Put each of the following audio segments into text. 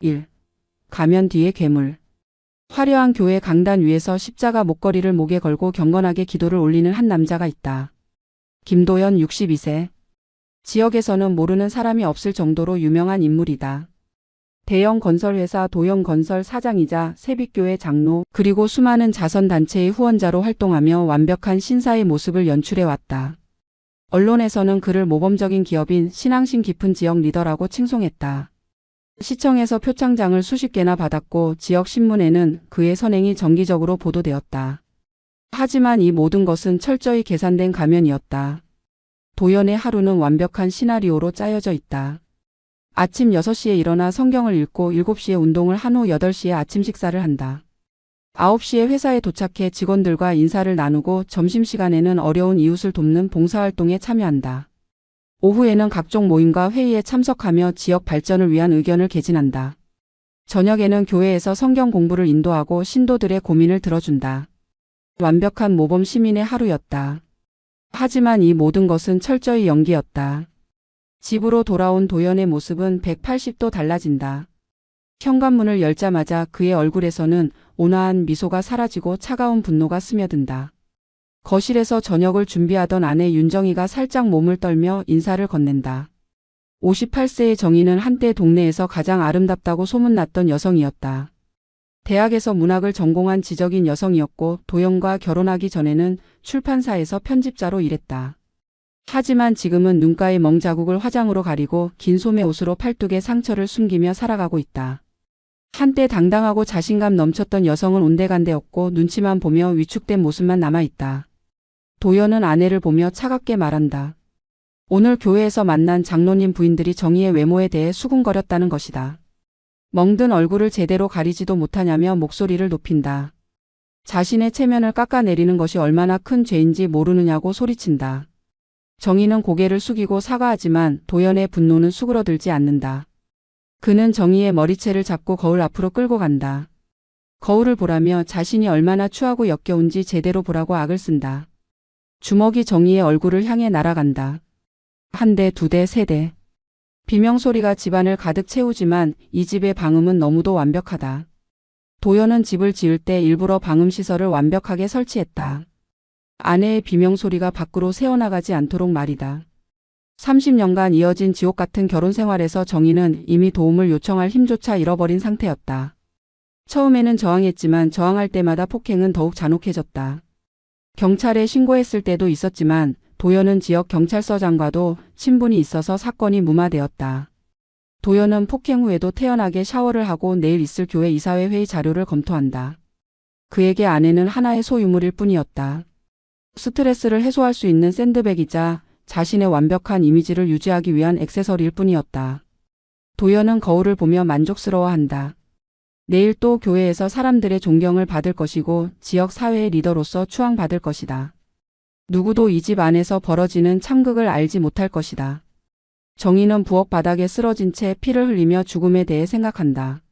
1. 가면 뒤에 괴물. 화려한 교회 강단 위에서 십자가 목걸이를 목에 걸고 경건하게 기도를 올리는 한 남자가 있다. 김도연 62세. 지역에서는 모르는 사람이 없을 정도로 유명한 인물이다. 대형 건설회사 도영건설 사장이자 세빛교회 장로 그리고 수많은 자선단체의 후원자로 활동하며 완벽한 신사의 모습을 연출해왔다. 언론에서는 그를 모범적인 기업인 신앙심 깊은 지역 리더라고 칭송했다. 시청에서 표창장을 수십 개나 받았고 지역 신문에는 그의 선행이 정기적으로 보도되었다. 하지만 이 모든 것은 철저히 계산된 가면이었다. 도연의 하루는 완벽한 시나리오로 짜여져 있다. 아침 6시에 일어나 성경을 읽고 7시에 운동을 한 후 8시에 아침 식사를 한다. 9시에 회사에 도착해 직원들과 인사를 나누고 점심시간에는 어려운 이웃을 돕는 봉사활동에 참여한다. 오후에는 각종 모임과 회의에 참석하며 지역 발전을 위한 의견을 개진한다. 저녁에는 교회에서 성경 공부를 인도하고 신도들의 고민을 들어준다. 완벽한 모범 시민의 하루였다. 하지만 이 모든 것은 철저히 연기였다. 집으로 돌아온 도연의 모습은 180도 달라진다. 현관문을 열자마자 그의 얼굴에서는 온화한 미소가 사라지고 차가운 분노가 스며든다. 거실에서 저녁을 준비하던 아내 윤정희가 살짝 몸을 떨며 인사를 건넨다. 58세의 정희는 한때 동네에서 가장 아름답다고 소문났던 여성이었다. 대학에서 문학을 전공한 지적인 여성이었고 도연과 결혼하기 전에는 출판사에서 편집자로 일했다. 하지만 지금은 눈가의 멍 자국을 화장으로 가리고 긴 소매 옷으로 팔뚝에 상처를 숨기며 살아가고 있다. 한때 당당하고 자신감 넘쳤던 여성은 온데간데없고 눈치만 보며 위축된 모습만 남아있다. 도연은 아내를 보며 차갑게 말한다. 오늘 교회에서 만난 장로님 부인들이 정희의 외모에 대해 수군거렸다는 것이다. 멍든 얼굴을 제대로 가리지도 못하냐며 목소리를 높인다. 자신의 체면을 깎아내리는 것이 얼마나 큰 죄인지 모르느냐고 소리친다. 정희는 고개를 숙이고 사과하지만 도연의 분노는 수그러들지 않는다. 그는 정희의 머리채를 잡고 거울 앞으로 끌고 간다. 거울을 보라며 자신이 얼마나 추하고 역겨운지 제대로 보라고 악을 쓴다. 주먹이 정희의 얼굴을 향해 날아간다. 한 대, 두 대, 세 대. 비명소리가 집안을 가득 채우지만 이 집의 방음은 너무도 완벽하다. 도연은 집을 지을 때 일부러 방음시설을 완벽하게 설치했다. 아내의 비명소리가 밖으로 새어나가지 않도록 말이다. 30년간 이어진 지옥 같은 결혼 생활에서 정희는 이미 도움을 요청할 힘조차 잃어버린 상태였다. 처음에는 저항했지만 저항할 때마다 폭행은 더욱 잔혹해졌다. 경찰에 신고했을 때도 있었지만 도연은 지역 경찰서장과도 친분이 있어서 사건이 무마되었다. 도연은 폭행 후에도 태연하게 샤워를 하고 내일 있을 교회 이사회 회의 자료를 검토한다. 그에게 아내는 하나의 소유물일 뿐이었다. 스트레스를 해소할 수 있는 샌드백이자 자신의 완벽한 이미지를 유지하기 위한 액세서리일 뿐이었다. 도연은 거울을 보며 만족스러워한다. 내일 또 교회에서 사람들의 존경을 받을 것이고 지역 사회의 리더로서 추앙받을 것이다. 누구도 이 집 안에서 벌어지는 참극을 알지 못할 것이다. 정희는 부엌 바닥에 쓰러진 채 피를 흘리며 죽음에 대해 생각한다.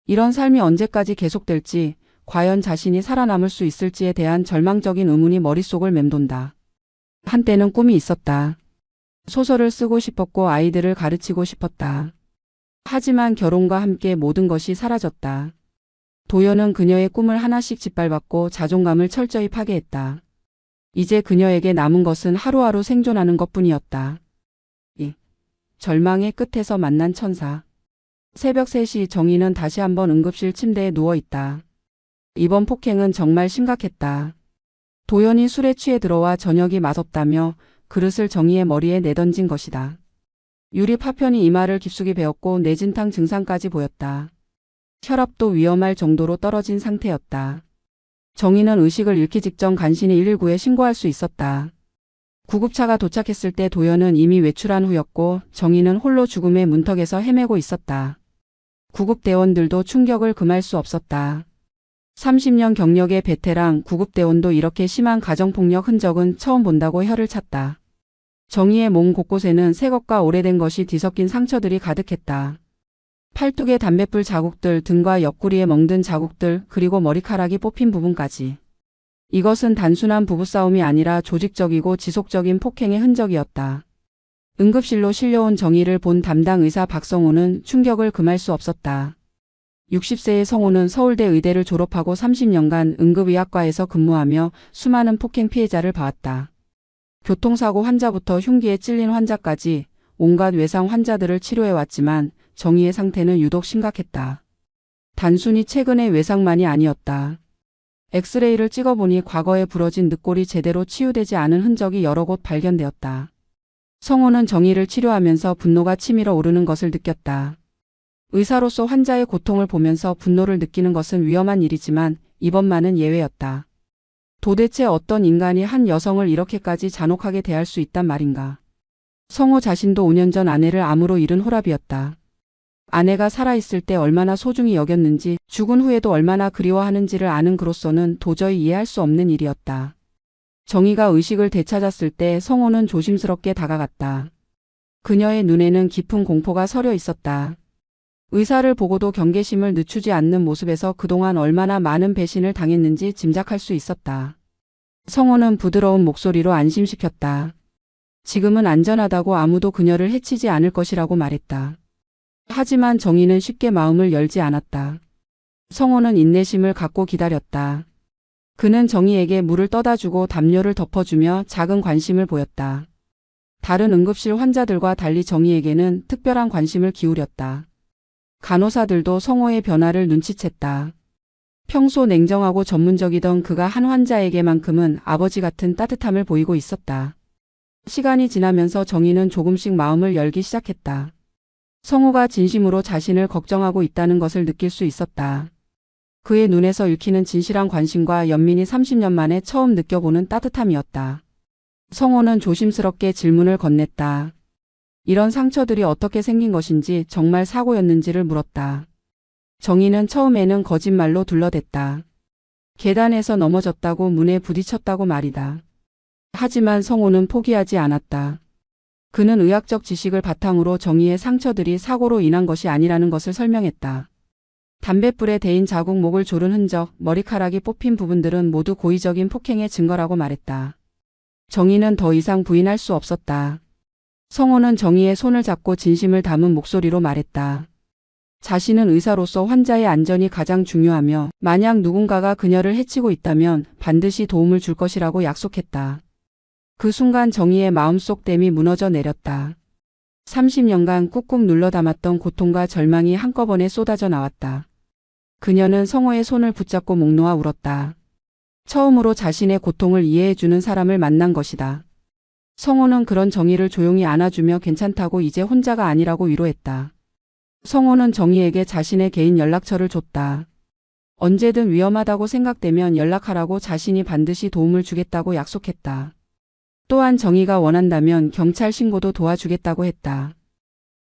이런 삶이 언제까지 계속될지, 과연 자신이 살아남을 수 있을지에 대한 절망적인 의문이 머릿속을 맴돈다. 한때는 꿈이 있었다. 소설을 쓰고 싶었고 아이들을 가르치고 싶었다. 하지만 결혼과 함께 모든 것이 사라졌다. 도연은 그녀의 꿈을 하나씩 짓밟았고 자존감을 철저히 파괴했다. 이제 그녀에게 남은 것은 하루하루 생존하는 것뿐이었다. 절망의 끝에서 만난 천사. 새벽 3시 정희는 다시 한번 응급실 침대에 누워있다. 이번 폭행은 정말 심각했다. 도연이 술에 취해 들어와 저녁이 맛없다며 그릇을 정희의 머리에 내던진 것이다. 유리 파편이 이마를 깊숙이 베었고 뇌진탕 증상까지 보였다. 혈압도 위험할 정도로 떨어진 상태였다. 정희는 의식을 잃기 직전 간신히 119에 신고할 수 있었다. 구급차가 도착했을 때 도연은 이미 외출한 후였고 정희는 홀로 죽음의 문턱에서 헤매고 있었다. 구급대원들도 충격을 금할 수 없었다. 30년 경력의 베테랑 구급대원도 이렇게 심한 가정폭력 흔적은 처음 본다고 혀를 찼다. 정희의 몸 곳곳에는 새 것과 오래된 것이 뒤섞인 상처들이 가득했다. 팔뚝에 담뱃불 자국들, 등과 옆구리에 멍든 자국들, 그리고 머리카락이 뽑힌 부분까지. 이것은 단순한 부부싸움이 아니라 조직적이고 지속적인 폭행의 흔적이었다. 응급실로 실려온 정희를 본 담당 의사 박성호는 충격을 금할 수 없었다. 60세의 성호는 서울대 의대를 졸업하고 30년간 응급의학과에서 근무하며 수많은 폭행 피해자를 봐왔다. 교통사고 환자부터 흉기에 찔린 환자까지 온갖 외상 환자들을 치료해왔지만 정희의 상태는 유독 심각했다. 단순히 최근의 외상만이 아니었다. 엑스레이를 찍어보니 과거에 부러진 늑골이 제대로 치유되지 않은 흔적이 여러 곳 발견되었다. 성호는 정희를 치료하면서 분노가 치밀어 오르는 것을 느꼈다. 의사로서 환자의 고통을 보면서 분노를 느끼는 것은 위험한 일이지만 이번만은 예외였다. 도대체 어떤 인간이 한 여성을 이렇게까지 잔혹하게 대할 수 있단 말인가. 성호 자신도 5년 전 아내를 암으로 잃은 호랍이었다. 아내가 살아있을 때 얼마나 소중히 여겼는지, 죽은 후에도 얼마나 그리워하는지를 아는 그로서는 도저히 이해할 수 없는 일이었다. 정희가 의식을 되찾았을 때 성호는 조심스럽게 다가갔다. 그녀의 눈에는 깊은 공포가 서려 있었다. 의사를 보고도 경계심을 늦추지 않는 모습에서 그동안 얼마나 많은 배신을 당했는지 짐작할 수 있었다. 성호는 부드러운 목소리로 안심시켰다. 지금은 안전하다고 아무도 그녀를 해치지 않을 것이라고 말했다. 하지만 정희는 쉽게 마음을 열지 않았다. 성호는 인내심을 갖고 기다렸다. 그는 정희에게 물을 떠다주고 담요를 덮어주며 작은 관심을 보였다. 다른 응급실 환자들과 달리 정희에게는 특별한 관심을 기울였다. 간호사들도 성호의 변화를 눈치챘다. 평소 냉정하고 전문적이던 그가 한 환자에게만큼은 아버지 같은 따뜻함을 보이고 있었다. 시간이 지나면서 정희는 조금씩 마음을 열기 시작했다. 성호가 진심으로 자신을 걱정하고 있다는 것을 느낄 수 있었다. 그의 눈에서 읽히는 진실한 관심과 연민이 30년 만에 처음 느껴보는 따뜻함이었다. 성호는 조심스럽게 질문을 건넸다. 이런 상처들이 어떻게 생긴 것인지, 정말 사고였는지를 물었다. 정희는 처음에는 거짓말로 둘러댔다. 계단에서 넘어졌다고, 문에 부딪혔다고 말이다. 하지만 성호는 포기하지 않았다. 그는 의학적 지식을 바탕으로 정희의 상처들이 사고로 인한 것이 아니라는 것을 설명했다. 담뱃불에 데인 자국, 목을 조른 흔적, 머리카락이 뽑힌 부분들은 모두 고의적인 폭행의 증거라고 말했다. 정희는 더 이상 부인할 수 없었다. 성호는 정희의 손을 잡고 진심을 담은 목소리로 말했다. 자신은 의사로서 환자의 안전이 가장 중요하며 만약 누군가가 그녀를 해치고 있다면 반드시 도움을 줄 것이라고 약속했다. 그 순간 정희의 마음속 댐이 무너져 내렸다. 30년간 꾹꾹 눌러 담았던 고통과 절망이 한꺼번에 쏟아져 나왔다. 그녀는 성호의 손을 붙잡고 목 놓아 울었다. 처음으로 자신의 고통을 이해해주는 사람을 만난 것이다. 성호는 그런 정희를 조용히 안아주며 괜찮다고, 이제 혼자가 아니라고 위로했다. 성호는 정희에게 자신의 개인 연락처를 줬다. 언제든 위험하다고 생각되면 연락하라고, 자신이 반드시 도움을 주겠다고 약속했다. 또한 정희가 원한다면 경찰 신고도 도와주겠다고 했다.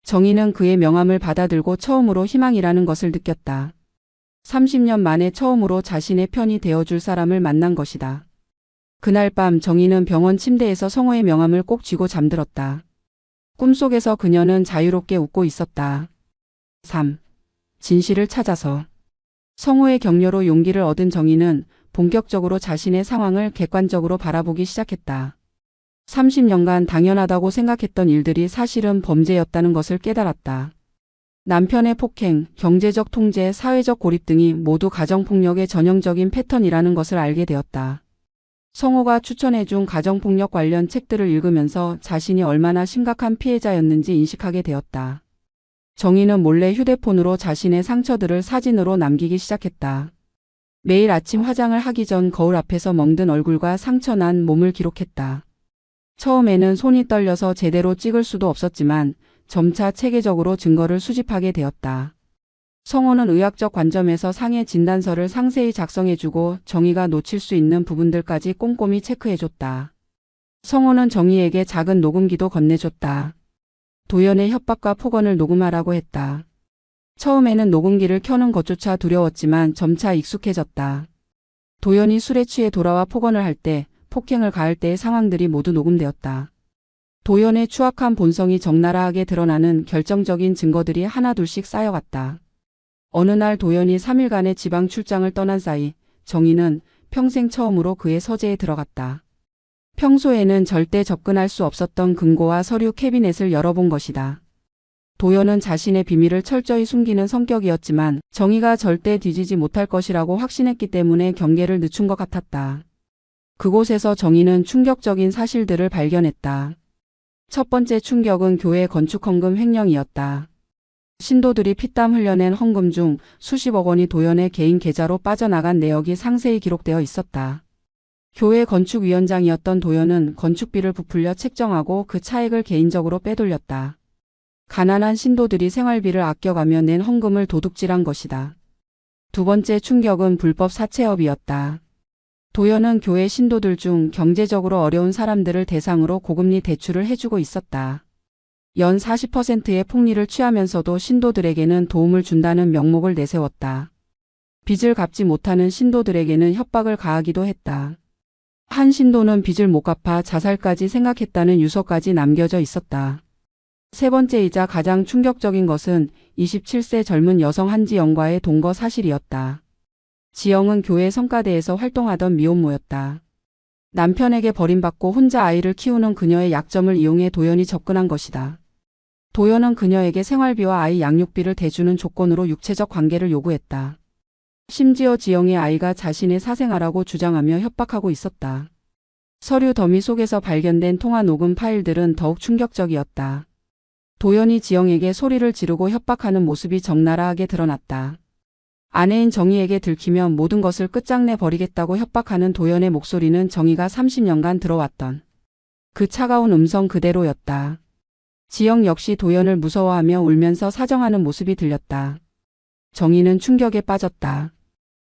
정희는 그의 명함을 받아들고 처음으로 희망이라는 것을 느꼈다. 30년 만에 처음으로 자신의 편이 되어줄 사람을 만난 것이다. 그날 밤 정희는 병원 침대에서 성호의 명함을 꼭 쥐고 잠들었다. 꿈속에서 그녀는 자유롭게 웃고 있었다. 3. 진실을 찾아서. 성호의 격려로 용기를 얻은 정희는 본격적으로 자신의 상황을 객관적으로 바라보기 시작했다. 30년간 당연하다고 생각했던 일들이 사실은 범죄였다는 것을 깨달았다. 남편의 폭행, 경제적 통제, 사회적 고립 등이 모두 가정폭력의 전형적인 패턴이라는 것을 알게 되었다. 성호가 추천해준 가정폭력 관련 책들을 읽으면서 자신이 얼마나 심각한 피해자였는지 인식하게 되었다. 정희는 몰래 휴대폰으로 자신의 상처들을 사진으로 남기기 시작했다. 매일 아침 화장을 하기 전 거울 앞에서 멍든 얼굴과 상처난 몸을 기록했다. 처음에는 손이 떨려서 제대로 찍을 수도 없었지만 점차 체계적으로 증거를 수집하게 되었다. 성호는 의학적 관점에서 상해 진단서를 상세히 작성해주고 정희가 놓칠 수 있는 부분들까지 꼼꼼히 체크해줬다. 성호는 정희에게 작은 녹음기도 건네줬다. 도연의 협박과 폭언을 녹음하라고 했다. 처음에는 녹음기를 켜는 것조차 두려웠지만 점차 익숙해졌다. 도연이 술에 취해 돌아와 폭언을 할 때, 폭행을 가할 때의 상황들이 모두 녹음되었다. 도연의 추악한 본성이 적나라하게 드러나는 결정적인 증거들이 하나둘씩 쌓여갔다. 어느 날 도연이 3일간의 지방 출장을 떠난 사이 정희는 평생 처음으로 그의 서재에 들어갔다. 평소에는 절대 접근할 수 없었던 금고와 서류 캐비넷을 열어본 것이다. 도연은 자신의 비밀을 철저히 숨기는 성격이었지만 정의가 절대 뒤지지 못할 것이라고 확신했기 때문에 경계를 늦춘 것 같았다. 그곳에서 정의는 충격적인 사실들을 발견했다. 첫 번째 충격은 교회 건축 헌금 횡령이었다. 신도들이 피땀 흘려낸 헌금 중 수십억 원이 도연의 개인 계좌로 빠져나간 내역이 상세히 기록되어 있었다. 교회 건축위원장이었던 도연은 건축비를 부풀려 책정하고 그 차액을 개인적으로 빼돌렸다. 가난한 신도들이 생활비를 아껴가며 낸 헌금을 도둑질한 것이다. 두 번째 충격은 불법 사채업이었다. 도연은 교회 신도들 중 경제적으로 어려운 사람들을 대상으로 고금리 대출을 해주고 있었다. 연 40%의 폭리를 취하면서도 신도들에게는 도움을 준다는 명목을 내세웠다. 빚을 갚지 못하는 신도들에게는 협박을 가하기도 했다. 한 신도는 빚을 못 갚아 자살까지 생각했다는 유서까지 남겨져 있었다. 세 번째이자 가장 충격적인 것은 27세 젊은 여성 한지영과의 동거 사실이었다. 지영은 교회 성가대에서 활동하던 미혼모였다. 남편에게 버림받고 혼자 아이를 키우는 그녀의 약점을 이용해 도연이 접근한 것이다. 도연은 그녀에게 생활비와 아이 양육비를 대주는 조건으로 육체적 관계를 요구했다. 심지어 지영의 아이가 자신의 사생아라고 주장하며 협박하고 있었다. 서류 더미 속에서 발견된 통화 녹음 파일들은 더욱 충격적이었다. 도연이 지영에게 소리를 지르고 협박하는 모습이 적나라하게 드러났다. 아내인 정희에게 들키면 모든 것을 끝장내 버리겠다고 협박하는 도연의 목소리는 정희가 30년간 들어왔던 그 차가운 음성 그대로였다. 지영 역시 도연을 무서워하며 울면서 사정하는 모습이 들렸다. 정희는 충격에 빠졌다.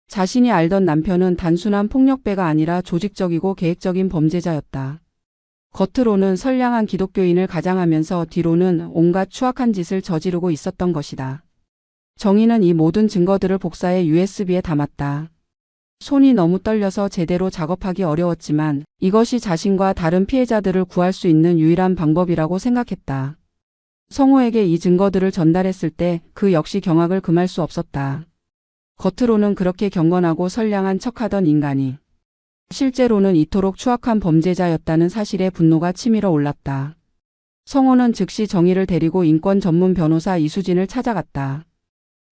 자신이 알던 남편은 단순한 폭력배가 아니라 조직적이고 계획적인 범죄자였다. 겉으로는 선량한 기독교인을 가장하면서 뒤로는 온갖 추악한 짓을 저지르고 있었던 것이다. 정희는 이 모든 증거들을 복사해 USB에 담았다. 손이 너무 떨려서 제대로 작업하기 어려웠지만 이것이 자신과 다른 피해자들을 구할 수 있는 유일한 방법이라고 생각했다. 성호에게 이 증거들을 전달했을 때 그 역시 경악을 금할 수 없었다. 겉으로는 그렇게 경건하고 선량한 척하던 인간이 실제로는 이토록 추악한 범죄자였다는 사실에 분노가 치밀어 올랐다. 성호는 즉시 정희를 데리고 인권 전문 변호사 이수진을 찾아갔다.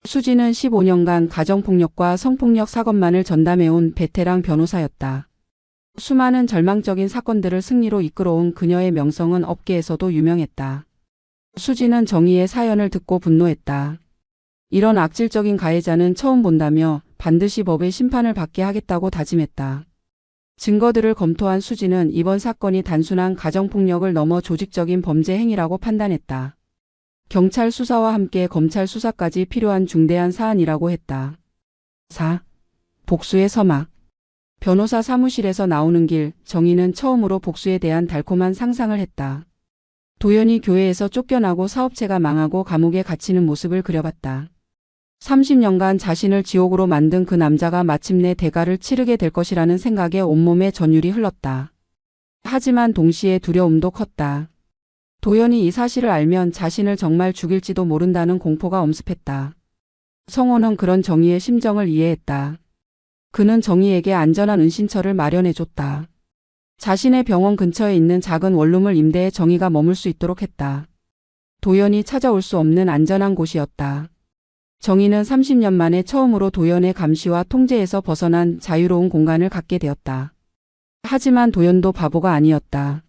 수진은 15년간 가정폭력과 성폭력 사건만을 전담해온 베테랑 변호사였다. 수많은 절망적인 사건들을 승리로 이끌어온 그녀의 명성은 업계에서도 유명했다. 수진은 정희의 사연을 듣고 분노했다. 이런 악질적인 가해자는 처음 본다며 반드시 법의 심판을 받게 하겠다고 다짐했다. 증거들을 검토한 수진은 이번 사건이 단순한 가정폭력을 넘어 조직적인 범죄 행위라고 판단했다. 경찰 수사와 함께 검찰 수사까지 필요한 중대한 사안이라고 했다. 4. 복수의 서막. 변호사 사무실에서 나오는 길, 정희는 처음으로 복수에 대한 달콤한 상상을 했다. 도연이 교회에서 쫓겨나고 사업체가 망하고 감옥에 갇히는 모습을 그려봤다. 30년간 자신을 지옥으로 만든 그 남자가 마침내 대가를 치르게 될 것이라는 생각에 온몸에 전율이 흘렀다. 하지만 동시에 두려움도 컸다. 도연이 이 사실을 알면 자신을 정말 죽일지도 모른다는 공포가 엄습했다. 성호는 그런 정희의 심정을 이해했다. 그는 정희에게 안전한 은신처를 마련해줬다. 자신의 병원 근처에 있는 작은 원룸을 임대해 정희가 머물 수 있도록 했다. 도연이 찾아올 수 없는 안전한 곳이었다. 정희는 30년 만에 처음으로 도연의 감시와 통제에서 벗어난 자유로운 공간을 갖게 되었다. 하지만 도연도 바보가 아니었다.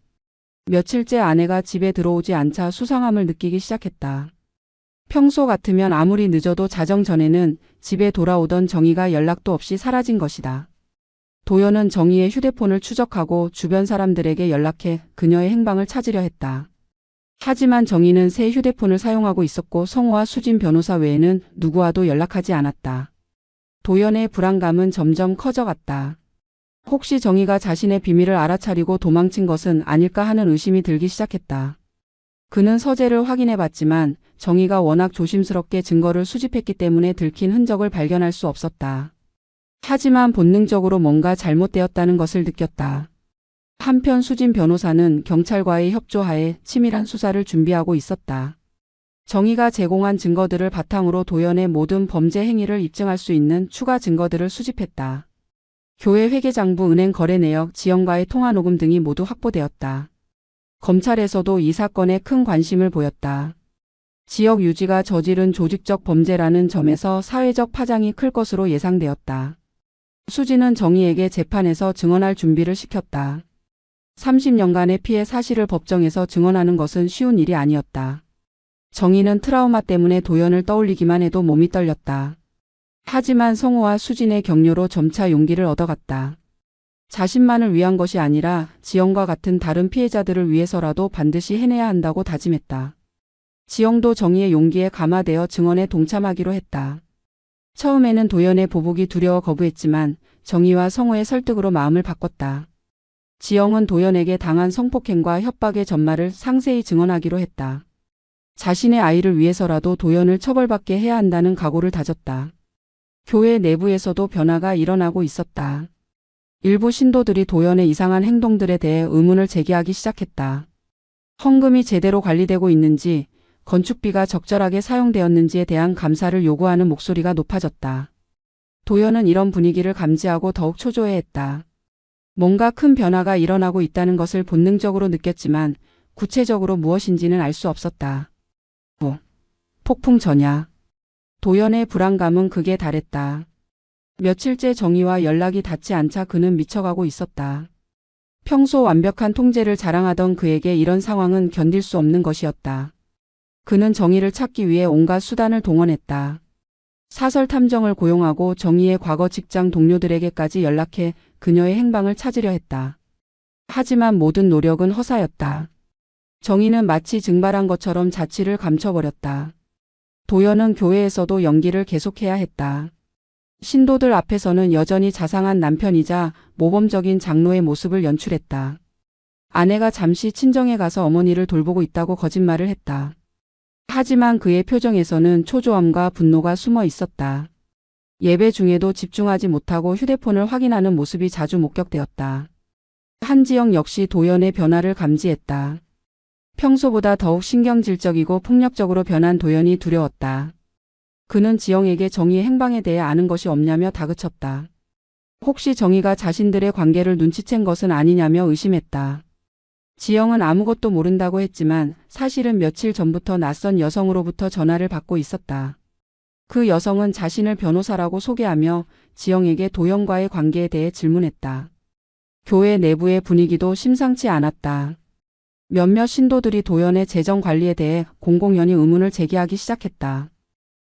며칠째 아내가 집에 들어오지 않자 수상함을 느끼기 시작했다. 평소 같으면 아무리 늦어도 자정 전에는 집에 돌아오던 정희가 연락도 없이 사라진 것이다. 도연은 정희의 휴대폰을 추적하고 주변 사람들에게 연락해 그녀의 행방을 찾으려 했다. 하지만 정희는 새 휴대폰을 사용하고 있었고 성호와 수진 변호사 외에는 누구와도 연락하지 않았다. 도연의 불안감은 점점 커져갔다. 혹시 정희가 자신의 비밀을 알아차리고 도망친 것은 아닐까 하는 의심이 들기 시작했다. 그는 서재를 확인해봤지만 정희가 워낙 조심스럽게 증거를 수집했기 때문에 들킨 흔적을 발견할 수 없었다. 하지만 본능적으로 뭔가 잘못되었다는 것을 느꼈다. 한편 수진 변호사는 경찰과의 협조하에 치밀한 수사를 준비하고 있었다. 정희가 제공한 증거들을 바탕으로 도연의 모든 범죄 행위를 입증할 수 있는 추가 증거들을 수집했다. 교회 회계장부, 은행 거래 내역, 지영과의 통화 녹음 등이 모두 확보되었다. 검찰에서도 이 사건에 큰 관심을 보였다. 지역 유지가 저지른 조직적 범죄라는 점에서 사회적 파장이 클 것으로 예상되었다. 수지는 정희에게 재판에서 증언할 준비를 시켰다. 30년간의 피해 사실을 법정에서 증언하는 것은 쉬운 일이 아니었다. 정희는 트라우마 때문에 도연을 떠올리기만 해도 몸이 떨렸다. 하지만 성호와 수진의 격려로 점차 용기를 얻어갔다. 자신만을 위한 것이 아니라 지영과 같은 다른 피해자들을 위해서라도 반드시 해내야 한다고 다짐했다. 지영도 정희의 용기에 감화되어 증언에 동참하기로 했다. 처음에는 도연의 보복이 두려워 거부했지만 정희와 성호의 설득으로 마음을 바꿨다. 지영은 도연에게 당한 성폭행과 협박의 전말을 상세히 증언하기로 했다. 자신의 아이를 위해서라도 도연을 처벌받게 해야 한다는 각오를 다졌다. 교회 내부에서도 변화가 일어나고 있었다. 일부 신도들이 도연의 이상한 행동들에 대해 의문을 제기하기 시작했다. 헌금이 제대로 관리되고 있는지, 건축비가 적절하게 사용되었는지에 대한 감사를 요구하는 목소리가 높아졌다. 도연은 이런 분위기를 감지하고 더욱 초조해했다. 뭔가 큰 변화가 일어나고 있다는 것을 본능적으로 느꼈지만 구체적으로 무엇인지는 알 수 없었다. 폭풍 전야. 도연의 불안감은 극에 달했다. 며칠째 정희와 연락이 닿지 않자 그는 미쳐가고 있었다. 평소 완벽한 통제를 자랑하던 그에게 이런 상황은 견딜 수 없는 것이었다. 그는 정희를 찾기 위해 온갖 수단을 동원했다. 사설 탐정을 고용하고 정희의 과거 직장 동료들에게까지 연락해 그녀의 행방을 찾으려 했다. 하지만 모든 노력은 허사였다. 정희는 마치 증발한 것처럼 자취를 감춰버렸다. 도연은 교회에서도 연기를 계속해야 했다. 신도들 앞에서는 여전히 자상한 남편이자 모범적인 장로의 모습을 연출했다. 아내가 잠시 친정에 가서 어머니를 돌보고 있다고 거짓말을 했다. 하지만 그의 표정에서는 초조함과 분노가 숨어 있었다. 예배 중에도 집중하지 못하고 휴대폰을 확인하는 모습이 자주 목격되었다. 한지영 역시 도연의 변화를 감지했다. 평소보다 더욱 신경질적이고 폭력적으로 변한 도연이 두려웠다. 그는 지영에게 정희의 행방에 대해 아는 것이 없냐며 다그쳤다. 혹시 정희가 자신들의 관계를 눈치챈 것은 아니냐며 의심했다. 지영은 아무것도 모른다고 했지만 사실은 며칠 전부터 낯선 여성으로부터 전화를 받고 있었다. 그 여성은 자신을 변호사라고 소개하며 지영에게 도연과의 관계에 대해 질문했다. 교회 내부의 분위기도 심상치 않았다. 몇몇 신도들이 도연의 재정 관리에 대해 공공연히 의문을 제기하기 시작했다.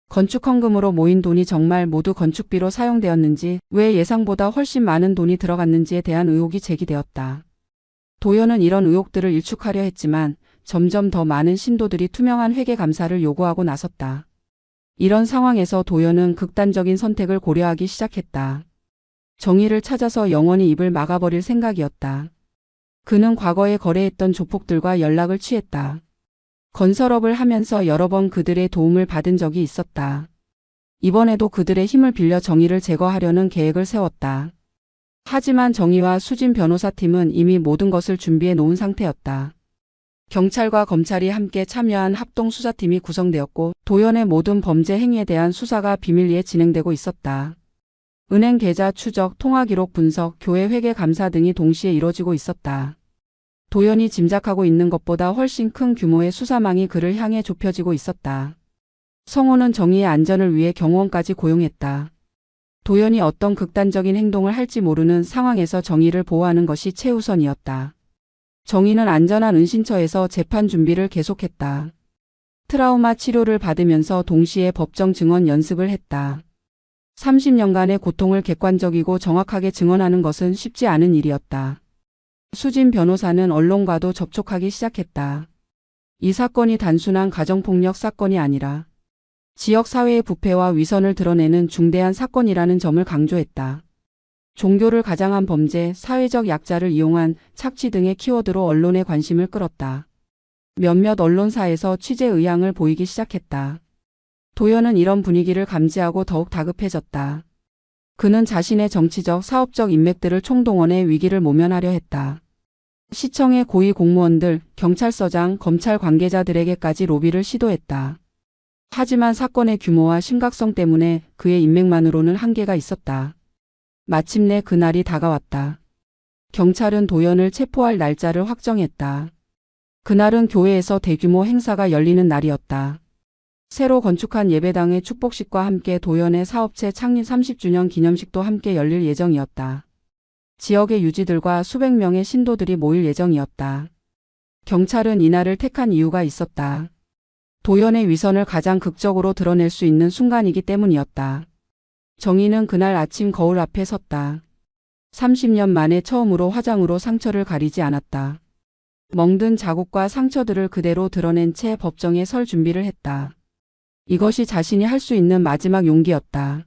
건축 헌금으로 모인 돈이 정말 모두 건축비로 사용되었는지, 왜 예상보다 훨씬 많은 돈이 들어갔는지에 대한 의혹이 제기되었다. 도연은 이런 의혹들을 일축하려 했지만 점점 더 많은 신도들이 투명한 회계 감사를 요구하고 나섰다. 이런 상황에서 도연은 극단적인 선택을 고려하기 시작했다. 정의를 찾아서 영원히 입을 막아버릴 생각이었다. 그는 과거에 거래했던 조폭들과 연락을 취했다. 건설업을 하면서 여러 번 그들의 도움을 받은 적이 있었다. 이번에도 그들의 힘을 빌려 정의를 제거하려는 계획을 세웠다. 하지만 정의와 수진 변호사팀은 이미 모든 것을 준비해 놓은 상태였다. 경찰과 검찰이 함께 참여한 합동수사팀이 구성되었고 도연의 모든 범죄 행위에 대한 수사가 비밀리에 진행되고 있었다. 은행 계좌 추적, 통화기록 분석, 교회 회계 감사 등이 동시에 이뤄지고 있었다. 도연이 짐작하고 있는 것보다 훨씬 큰 규모의 수사망이 그를 향해 좁혀지고 있었다. 성호는 정의의 안전을 위해 경호원까지 고용했다. 도연이 어떤 극단적인 행동을 할지 모르는 상황에서 정의를 보호하는 것이 최우선이었다. 정의는 안전한 은신처에서 재판 준비를 계속했다. 트라우마 치료를 받으면서 동시에 법정 증언 연습을 했다. 30년간의 고통을 객관적이고 정확하게 증언하는 것은 쉽지 않은 일이었다. 수진 변호사는 언론과도 접촉하기 시작했다. 이 사건이 단순한 가정폭력 사건이 아니라 지역 사회의 부패와 위선을 드러내는 중대한 사건이라는 점을 강조했다. 종교를 가장한 범죄, 사회적 약자를 이용한 착취 등의 키워드로 언론의 관심을 끌었다. 몇몇 언론사에서 취재 의향을 보이기 시작했다. 도연은 이런 분위기를 감지하고 더욱 다급해졌다. 그는 자신의 정치적, 사업적 인맥들을 총동원해 위기를 모면하려 했다. 시청의 고위 공무원들, 경찰서장, 검찰 관계자들에게까지 로비를 시도했다. 하지만 사건의 규모와 심각성 때문에 그의 인맥만으로는 한계가 있었다. 마침내 그날이 다가왔다. 경찰은 도연을 체포할 날짜를 확정했다. 그날은 교회에서 대규모 행사가 열리는 날이었다. 새로 건축한 예배당의 축복식과 함께 도연의 사업체 창립 30주년 기념식도 함께 열릴 예정이었다. 지역의 유지들과 수백 명의 신도들이 모일 예정이었다. 경찰은 이날을 택한 이유가 있었다. 도연의 위선을 가장 극적으로 드러낼 수 있는 순간이기 때문이었다. 정희는 그날 아침 거울 앞에 섰다. 30년 만에 처음으로 화장으로 상처를 가리지 않았다. 멍든 자국과 상처들을 그대로 드러낸 채 법정에 설 준비를 했다. 이것이 자신이 할 수 있는 마지막 용기였다.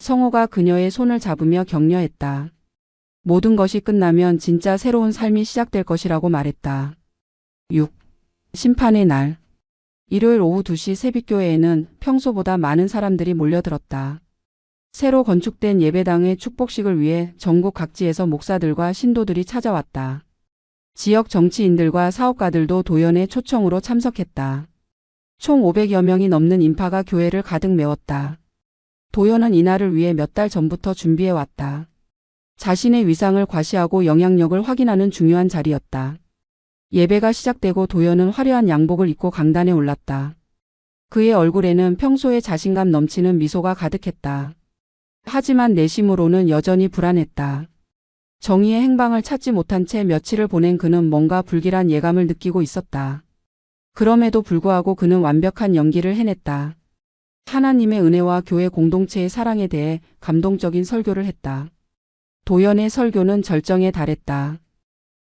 성호가 그녀의 손을 잡으며 격려했다. 모든 것이 끝나면 진짜 새로운 삶이 시작될 것이라고 말했다. 6. 심판의 날. 일요일 오후 2시 세빛교회에는 평소보다 많은 사람들이 몰려들었다. 새로 건축된 예배당의 축복식을 위해 전국 각지에서 목사들과 신도들이 찾아왔다. 지역 정치인들과 사업가들도 도연의 초청으로 참석했다. 총 500여 명이 넘는 인파가 교회를 가득 메웠다. 도연은 이날을 위해 몇 달 전부터 준비해왔다. 자신의 위상을 과시하고 영향력을 확인하는 중요한 자리였다. 예배가 시작되고 도연은 화려한 양복을 입고 강단에 올랐다. 그의 얼굴에는 평소에 자신감 넘치는 미소가 가득했다. 하지만 내심으로는 여전히 불안했다. 정의의 행방을 찾지 못한 채 며칠을 보낸 그는 뭔가 불길한 예감을 느끼고 있었다. 그럼에도 불구하고 그는 완벽한 연기를 해냈다. 하나님의 은혜와 교회 공동체의 사랑에 대해 감동적인 설교를 했다. 도연의 설교는 절정에 달했다.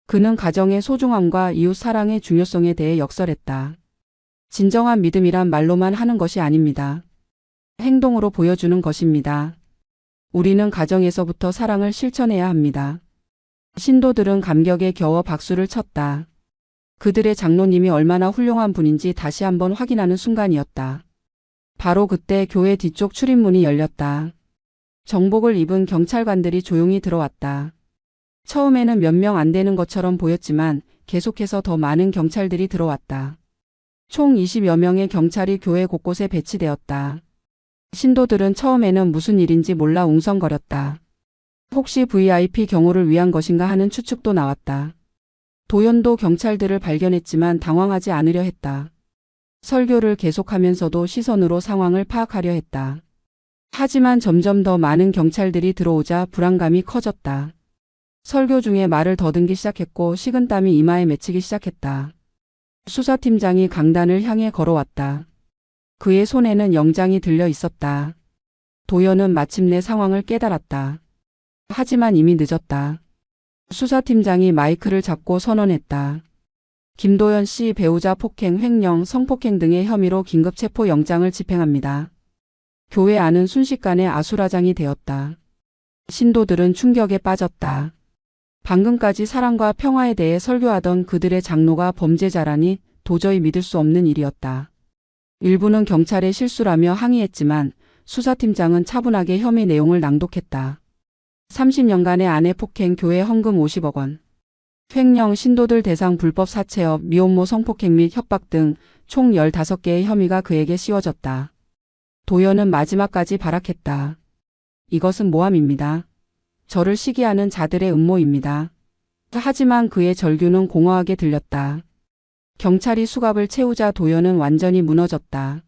그는 가정의 소중함과 이웃 사랑의 중요성에 대해 역설했다. 진정한 믿음이란 말로만 하는 것이 아닙니다. 행동으로 보여주는 것입니다. 우리는 가정에서부터 사랑을 실천해야 합니다. 신도들은 감격에 겨워 박수를 쳤다. 그들의 장로님이 얼마나 훌륭한 분인지 다시 한번 확인하는 순간이었다. 바로 그때 교회 뒤쪽 출입문이 열렸다. 정복을 입은 경찰관들이 조용히 들어왔다. 처음에는 몇 명 안 되는 것처럼 보였지만 계속해서 더 많은 경찰들이 들어왔다. 총 20여 명의 경찰이 교회 곳곳에 배치되었다. 신도들은 처음에는 무슨 일인지 몰라 웅성거렸다. 혹시 VIP 경호를 위한 것인가 하는 추측도 나왔다. 도연도 경찰들을 발견했지만 당황하지 않으려 했다. 설교를 계속하면서도 시선으로 상황을 파악하려 했다. 하지만 점점 더 많은 경찰들이 들어오자 불안감이 커졌다. 설교 중에 말을 더듬기 시작했고 식은땀이 이마에 맺히기 시작했다. 수사팀장이 강단을 향해 걸어왔다. 그의 손에는 영장이 들려 있었다. 도연은 마침내 상황을 깨달았다. 하지만 이미 늦었다. 수사팀장이 마이크를 잡고 선언했다. 김도연 씨 배우자 폭행, 횡령, 성폭행 등의 혐의로 긴급 체포 영장을 집행합니다. 교회 안은 순식간에 아수라장이 되었다. 신도들은 충격에 빠졌다. 방금까지 사랑과 평화에 대해 설교하던 그들의 장로가 범죄자라니 도저히 믿을 수 없는 일이었다. 일부는 경찰의 실수라며 항의했지만 수사팀장은 차분하게 혐의 내용을 낭독했다. 30년간의 아내 폭행, 교회 헌금 50억 원, 횡령, 신도들 대상 불법 사채업, 미혼모 성폭행 및 협박 등 총 15개의 혐의가 그에게 씌워졌다. 도연은 마지막까지 발악했다. 이것은 모함입니다. 저를 시기하는 자들의 음모입니다. 하지만 그의 절규는 공허하게 들렸다. 경찰이 수갑을 채우자 도연은 완전히 무너졌다.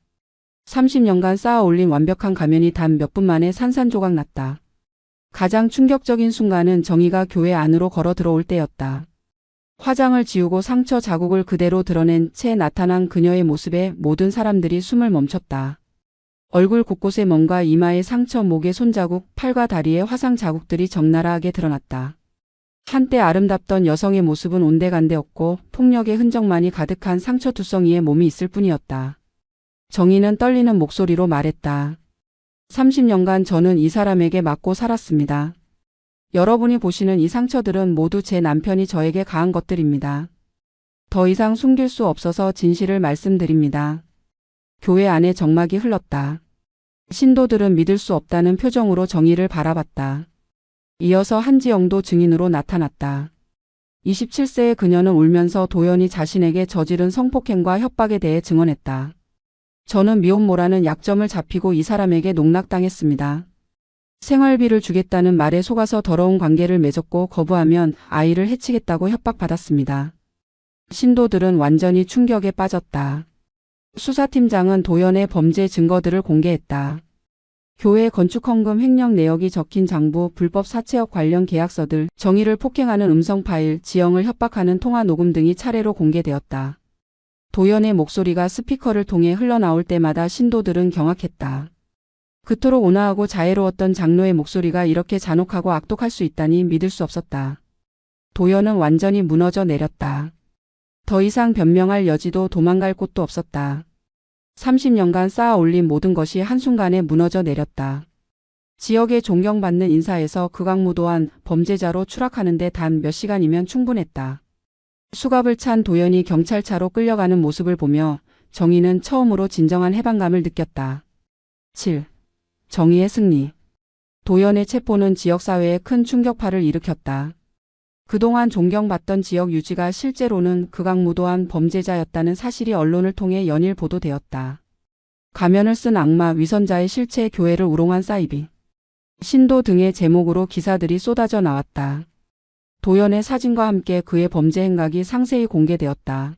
30년간 쌓아 올린 완벽한 가면이 단 몇 분 만에 산산조각 났다. 가장 충격적인 순간은 정희가 교회 안으로 걸어 들어올 때였다. 화장을 지우고 상처 자국을 그대로 드러낸 채 나타난 그녀의 모습에 모든 사람들이 숨을 멈췄다. 얼굴 곳곳에 뭔가 이마에 상처, 목에 손자국, 팔과 다리에 화상 자국들이 적나라하게 드러났다. 한때 아름답던 여성의 모습은 온데간데 없고 폭력의 흔적만이 가득한 상처투성이의 몸이 있을 뿐이었다. 정희는 떨리는 목소리로 말했다. 30년간 저는 이 사람에게 맞고 살았습니다. 여러분이 보시는 이 상처들은 모두 제 남편이 저에게 가한 것들입니다. 더 이상 숨길 수 없어서 진실을 말씀드립니다. 교회 안에 정막이 흘렀다. 신도들은 믿을 수 없다는 표정으로 정희를 바라봤다. 이어서 한지영도 증인으로 나타났다. 27세의 그녀는 울면서 도연이 자신에게 저지른 성폭행과 협박에 대해 증언했다. 저는 미혼모라는 약점을 잡히고 이 사람에게 농락당했습니다. 생활비를 주겠다는 말에 속아서 더러운 관계를 맺었고 거부하면 아이를 해치겠다고 협박받았습니다. 신도들은 완전히 충격에 빠졌다. 수사팀장은 도연의 범죄 증거들을 공개했다. 교회 건축헌금 횡령 내역이 적힌 장부, 불법 사채업 관련 계약서들, 정의를 폭행하는 음성 파일, 지영을 협박하는 통화 녹음 등이 차례로 공개되었다. 도연의 목소리가 스피커를 통해 흘러나올 때마다 신도들은 경악했다. 그토록 온화하고 자애로웠던 장로의 목소리가 이렇게 잔혹하고 악독할 수 있다니 믿을 수 없었다. 도연은 완전히 무너져 내렸다. 더 이상 변명할 여지도 도망갈 곳도 없었다. 30년간 쌓아 올린 모든 것이 한순간에 무너져 내렸다. 지역의 존경받는 인사에서 극악무도한 범죄자로 추락하는데 단 몇 시간이면 충분했다. 수갑을 찬 도연이 경찰차로 끌려가는 모습을 보며 정의는 처음으로 진정한 해방감을 느꼈다. 7. 정의의 승리. 도연의 체포는 지역사회에 큰 충격파를 일으켰다. 그동안 존경받던 지역 유지가 실제로는 극악무도한 범죄자였다는 사실이 언론을 통해 연일 보도되었다. 가면을 쓴 악마, 위선자의 실체, 교회를 우롱한 사이비, 신도 등의 제목으로 기사들이 쏟아져 나왔다. 도연의 사진과 함께 그의 범죄 행각이 상세히 공개되었다.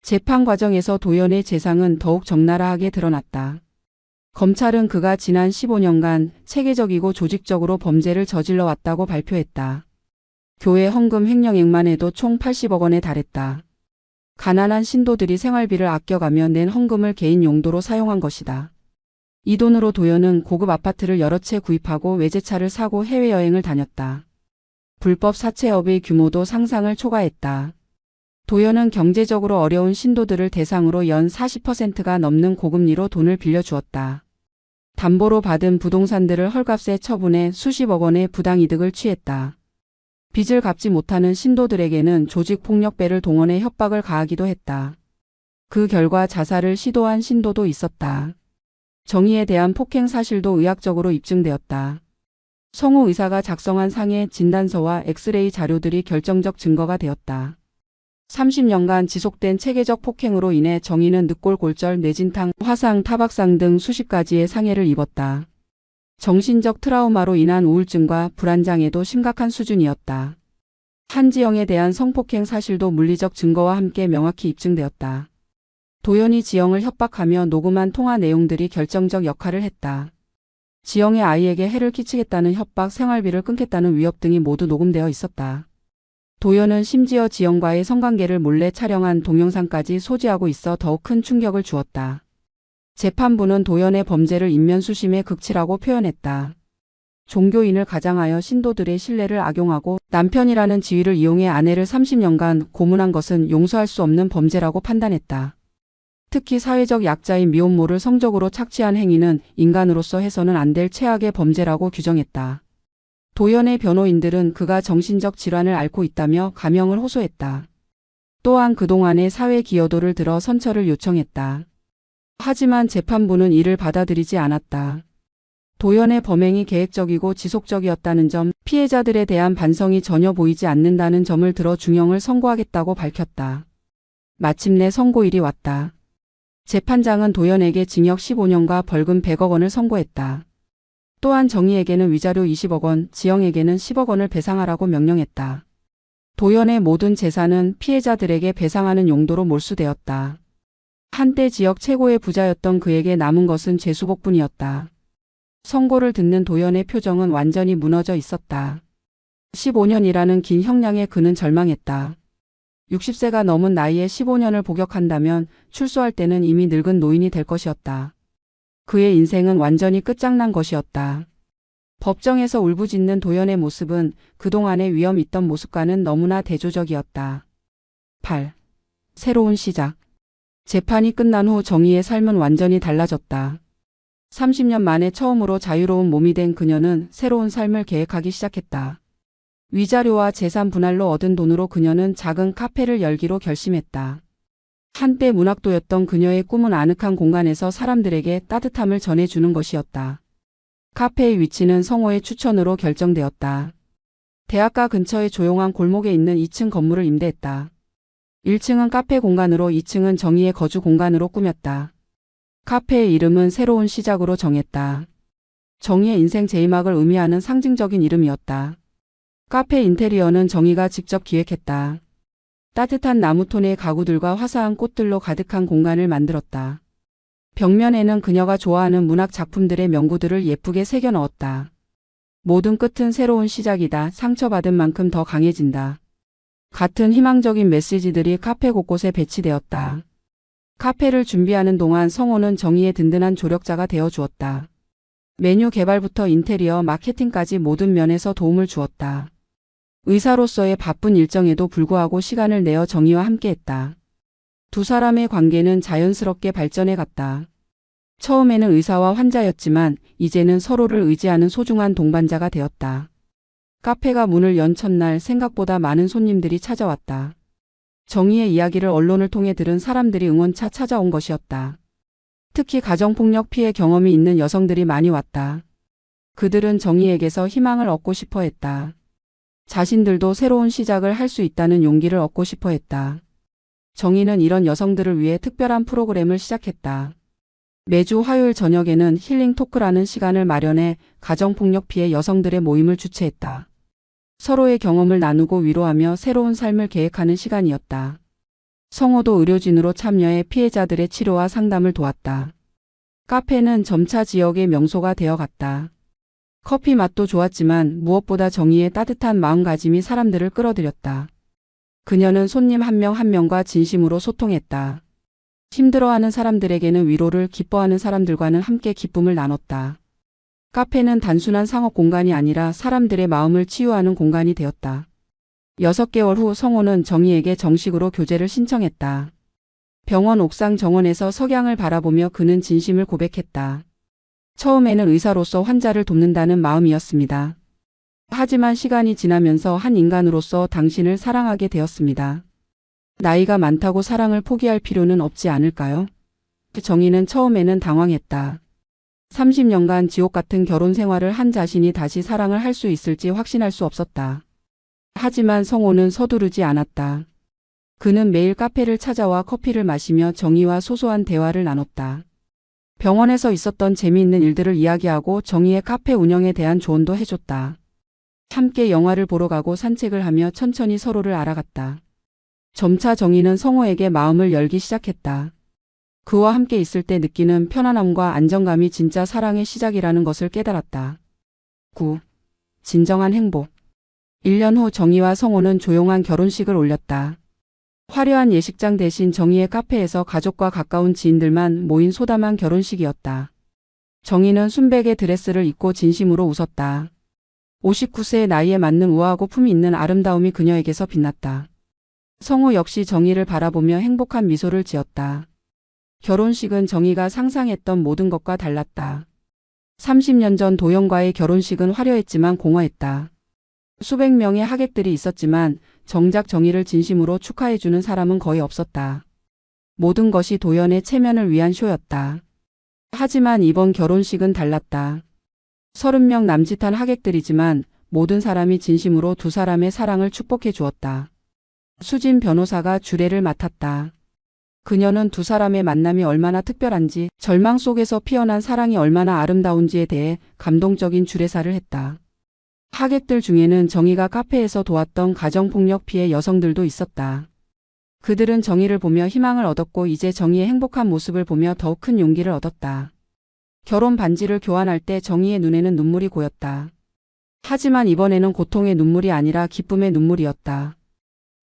재판 과정에서 도연의 재상은 더욱 적나라하게 드러났다. 검찰은 그가 지난 15년간 체계적이고 조직적으로 범죄를 저질러 왔다고 발표했다. 교회 헌금 횡령액만 해도 총 80억 원에 달했다. 가난한 신도들이 생활비를 아껴가며 낸 헌금을 개인 용도로 사용한 것이다. 이 돈으로 도연은 고급 아파트를 여러 채 구입하고 외제차를 사고 해외여행을 다녔다. 불법 사채업의 규모도 상상을 초과했다. 도연은 경제적으로 어려운 신도들을 대상으로 연 40%가 넘는 고금리로 돈을 빌려주었다. 담보로 받은 부동산들을 헐값에 처분해 수십억 원의 부당이득을 취했다. 빚을 갚지 못하는 신도들에게는 조직폭력배를 동원해 협박을 가하기도 했다. 그 결과 자살을 시도한 신도도 있었다. 정의에 대한 폭행 사실도 의학적으로 입증되었다. 성우 의사가 작성한 상해 진단서와 엑스레이 자료들이 결정적 증거가 되었다. 30년간 지속된 체계적 폭행으로 인해 정의는 늑골골절, 뇌진탕, 화상, 타박상 등 수십 가지의 상해를 입었다. 정신적 트라우마로 인한 우울증과 불안장애도 심각한 수준이었다. 한지영에 대한 성폭행 사실도 물리적 증거와 함께 명확히 입증되었다. 도연이 지영을 협박하며 녹음한 통화 내용들이 결정적 역할을 했다. 지영의 아이에게 해를 끼치겠다는 협박, 생활비를 끊겠다는 위협 등이 모두 녹음되어 있었다. 도연은 심지어 지영과의 성관계를 몰래 촬영한 동영상까지 소지하고 있어 더욱 큰 충격을 주었다. 재판부는 도연의 범죄를 인면수심의 극치라고 표현했다. 종교인을 가장하여 신도들의 신뢰를 악용하고 남편이라는 지위를 이용해 아내를 30년간 고문한 것은 용서할 수 없는 범죄라고 판단했다. 특히 사회적 약자인 미혼모를 성적으로 착취한 행위는 인간으로서 해서는 안 될 최악의 범죄라고 규정했다. 도연의 변호인들은 그가 정신적 질환을 앓고 있다며 감형을 호소했다. 또한 그동안의 사회 기여도를 들어 선처를 요청했다. 하지만 재판부는 이를 받아들이지 않았다. 도연의 범행이 계획적이고 지속적이었다는 점, 피해자들에 대한 반성이 전혀 보이지 않는다는 점을 들어 중형을 선고하겠다고 밝혔다. 마침내 선고일이 왔다. 재판장은 도연에게 징역 15년과 벌금 100억 원을 선고했다. 또한 정의에게는 위자료 20억 원, 지영에게는 10억 원을 배상하라고 명령했다. 도연의 모든 재산은 피해자들에게 배상하는 용도로 몰수되었다. 한때 지역 최고의 부자였던 그에게 남은 것은 죄수복뿐이었다. 선고를 듣는 도연의 표정은 완전히 무너져 있었다. 15년이라는 긴 형량에 그는 절망했다. 60세가 넘은 나이에 15년을 복역한다면 출소할 때는 이미 늙은 노인이 될 것이었다. 그의 인생은 완전히 끝장난 것이었다. 법정에서 울부짖는 도연의 모습은 그동안의 위험 있던 모습과는 너무나 대조적이었다. 8. 새로운 시작. 재판이 끝난 후 정의의 삶은 완전히 달라졌다. 30년 만에 처음으로 자유로운 몸이 된 그녀는 새로운 삶을 계획하기 시작했다. 위자료와 재산 분할로 얻은 돈으로 그녀는 작은 카페를 열기로 결심했다. 한때 문학도였던 그녀의 꿈은 아늑한 공간에서 사람들에게 따뜻함을 전해주는 것이었다. 카페의 위치는 성호의 추천으로 결정되었다. 대학가 근처의 조용한 골목에 있는 2층 건물을 임대했다. 1층은 카페 공간으로 2층은 정의의 거주 공간으로 꾸몄다. 카페의 이름은 새로운 시작으로 정했다. 정의의 인생 제2막을 의미하는 상징적인 이름이었다. 카페 인테리어는 정의가 직접 기획했다. 따뜻한 나무톤의 가구들과 화사한 꽃들로 가득한 공간을 만들었다. 벽면에는 그녀가 좋아하는 문학 작품들의 명구들을 예쁘게 새겨 넣었다. 모든 끝은 새로운 시작이다. 상처받은 만큼 더 강해진다. 같은 희망적인 메시지들이 카페 곳곳에 배치되었다. 카페를 준비하는 동안 성호는 정희의 든든한 조력자가 되어 주었다. 메뉴 개발부터 인테리어, 마케팅까지 모든 면에서 도움을 주었다. 의사로서의 바쁜 일정에도 불구하고 시간을 내어 정희와 함께했다. 두 사람의 관계는 자연스럽게 발전해 갔다. 처음에는 의사와 환자였지만 이제는 서로를 의지하는 소중한 동반자가 되었다. 카페가 문을 연 첫날 생각보다 많은 손님들이 찾아왔다. 정희의 이야기를 언론을 통해 들은 사람들이 응원차 찾아온 것이었다. 특히 가정폭력 피해 경험이 있는 여성들이 많이 왔다. 그들은 정희에게서 희망을 얻고 싶어 했다. 자신들도 새로운 시작을 할 수 있다는 용기를 얻고 싶어 했다. 정희는 이런 여성들을 위해 특별한 프로그램을 시작했다. 매주 화요일 저녁에는 힐링 토크라는 시간을 마련해 가정폭력 피해 여성들의 모임을 주최했다. 서로의 경험을 나누고 위로하며 새로운 삶을 계획하는 시간이었다. 성호도 의료진으로 참여해 피해자들의 치료와 상담을 도왔다. 카페는 점차 지역의 명소가 되어갔다. 커피 맛도 좋았지만 무엇보다 정희의 따뜻한 마음가짐이 사람들을 끌어들였다. 그녀는 손님 한 명 한 명과 진심으로 소통했다. 힘들어하는 사람들에게는 위로를, 기뻐하는 사람들과는 함께 기쁨을 나눴다. 카페는 단순한 상업 공간이 아니라 사람들의 마음을 치유하는 공간이 되었다. 6개월 후 성호는 정희에게 정식으로 교제를 신청했다. 병원 옥상 정원에서 석양을 바라보며 그는 진심을 고백했다. 처음에는 의사로서 환자를 돕는다는 마음이었습니다. 하지만 시간이 지나면서 한 인간으로서 당신을 사랑하게 되었습니다. 나이가 많다고 사랑을 포기할 필요는 없지 않을까요? 정희는 처음에는 당황했다. 30년간 지옥 같은 결혼 생활을 한 자신이 다시 사랑을 할 수 있을지 확신할 수 없었다. 하지만 성호는 서두르지 않았다. 그는 매일 카페를 찾아와 커피를 마시며 정희와 소소한 대화를 나눴다. 병원에서 있었던 재미있는 일들을 이야기하고 정희의 카페 운영에 대한 조언도 해줬다. 함께 영화를 보러 가고 산책을 하며 천천히 서로를 알아갔다. 점차 정희는 성호에게 마음을 열기 시작했다. 그와 함께 있을 때 느끼는 편안함과 안정감이 진짜 사랑의 시작이라는 것을 깨달았다. 9. 진정한 행복. 1년 후 정희와 성호는 조용한 결혼식을 올렸다. 화려한 예식장 대신 정희의 카페에서 가족과 가까운 지인들만 모인 소담한 결혼식이었다. 정희는 순백의 드레스를 입고 진심으로 웃었다. 59세의 나이에 맞는 우아하고 품이 있는 아름다움이 그녀에게서 빛났다. 성호 역시 정희를 바라보며 행복한 미소를 지었다. 결혼식은 정희가 상상했던 모든 것과 달랐다. 30년 전 도영과의 결혼식은 화려했지만 공허했다. 수백 명의 하객들이 있었지만 정작 정희를 진심으로 축하해주는 사람은 거의 없었다. 모든 것이 도연의 체면을 위한 쇼였다. 하지만 이번 결혼식은 달랐다. 30명 남짓한 하객들이지만 모든 사람이 진심으로 두 사람의 사랑을 축복해 주었다. 수진 변호사가 주례를 맡았다. 그녀는 두 사람의 만남이 얼마나 특별한지, 절망 속에서 피어난 사랑이 얼마나 아름다운지에 대해 감동적인 주례사를 했다. 하객들 중에는 정희가 카페에서 도왔던 가정폭력 피해 여성들도 있었다. 그들은 정희를 보며 희망을 얻었고 이제 정희의 행복한 모습을 보며 더욱 큰 용기를 얻었다. 결혼 반지를 교환할 때 정희의 눈에는 눈물이 고였다. 하지만 이번에는 고통의 눈물이 아니라 기쁨의 눈물이었다.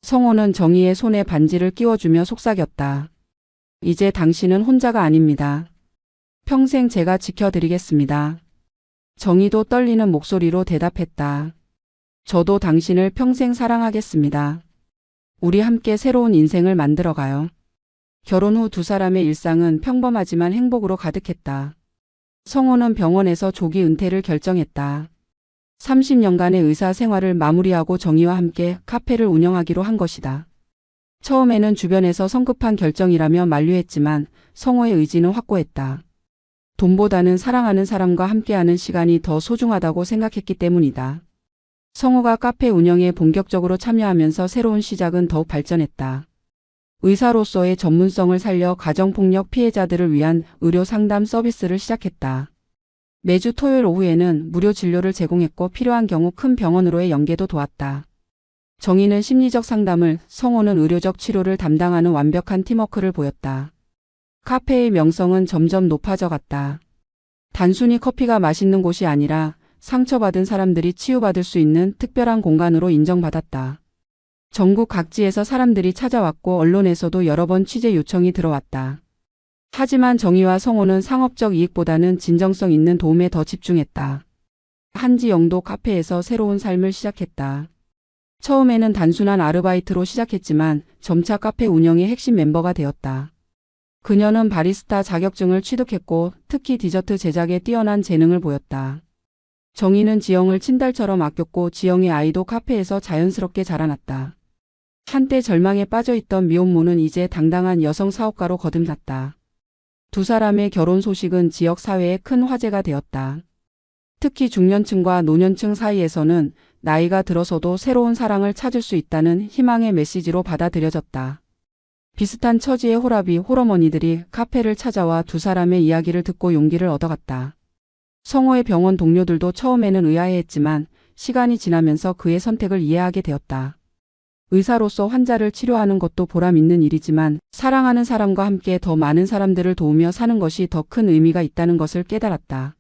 성호는 정희의 손에 반지를 끼워주며 속삭였다. 이제 당신은 혼자가 아닙니다. 평생 제가 지켜드리겠습니다. 정희도 떨리는 목소리로 대답했다. 저도 당신을 평생 사랑하겠습니다. 우리 함께 새로운 인생을 만들어가요. 결혼 후 두 사람의 일상은 평범하지만 행복으로 가득했다. 성호는 병원에서 조기 은퇴를 결정했다. 30년간의 의사 생활을 마무리하고 정희와 함께 카페를 운영하기로 한 것이다. 처음에는 주변에서 성급한 결정이라며 만류했지만 성호의 의지는 확고했다. 돈보다는 사랑하는 사람과 함께하는 시간이 더 소중하다고 생각했기 때문이다. 성호가 카페 운영에 본격적으로 참여하면서 새로운 시작은 더욱 발전했다. 의사로서의 전문성을 살려 가정폭력 피해자들을 위한 의료 상담 서비스를 시작했다. 매주 토요일 오후에는 무료 진료를 제공했고 필요한 경우 큰 병원으로의 연계도 도왔다. 정의는 심리적 상담을, 성호는 의료적 치료를 담당하는 완벽한 팀워크를 보였다. 카페의 명성은 점점 높아져 갔다. 단순히 커피가 맛있는 곳이 아니라 상처받은 사람들이 치유받을 수 있는 특별한 공간으로 인정받았다. 전국 각지에서 사람들이 찾아왔고 언론에서도 여러 번 취재 요청이 들어왔다. 하지만 정의와 성호는 상업적 이익보다는 진정성 있는 도움에 더 집중했다. 한지영도 카페에서 새로운 삶을 시작했다. 처음에는 단순한 아르바이트로 시작했지만 점차 카페 운영의 핵심 멤버가 되었다. 그녀는 바리스타 자격증을 취득했고 특히 디저트 제작에 뛰어난 재능을 보였다. 정의는 지영을 친딸처럼 아꼈고 지영의 아이도 카페에서 자연스럽게 자라났다. 한때 절망에 빠져있던 미혼모는 이제 당당한 여성 사업가로 거듭났다. 두 사람의 결혼 소식은 지역 사회에 큰 화제가 되었다. 특히 중년층과 노년층 사이에서는 나이가 들어서도 새로운 사랑을 찾을 수 있다는 희망의 메시지로 받아들여졌다. 비슷한 처지의 호라비 홀어머니들이 카페를 찾아와 두 사람의 이야기를 듣고 용기를 얻어갔다. 성호의 병원 동료들도 처음에는 의아해했지만 시간이 지나면서 그의 선택을 이해하게 되었다. 의사로서 환자를 치료하는 것도 보람 있는 일이지만 사랑하는 사람과 함께 더 많은 사람들을 도우며 사는 것이 더 큰 의미가 있다는 것을 깨달았다.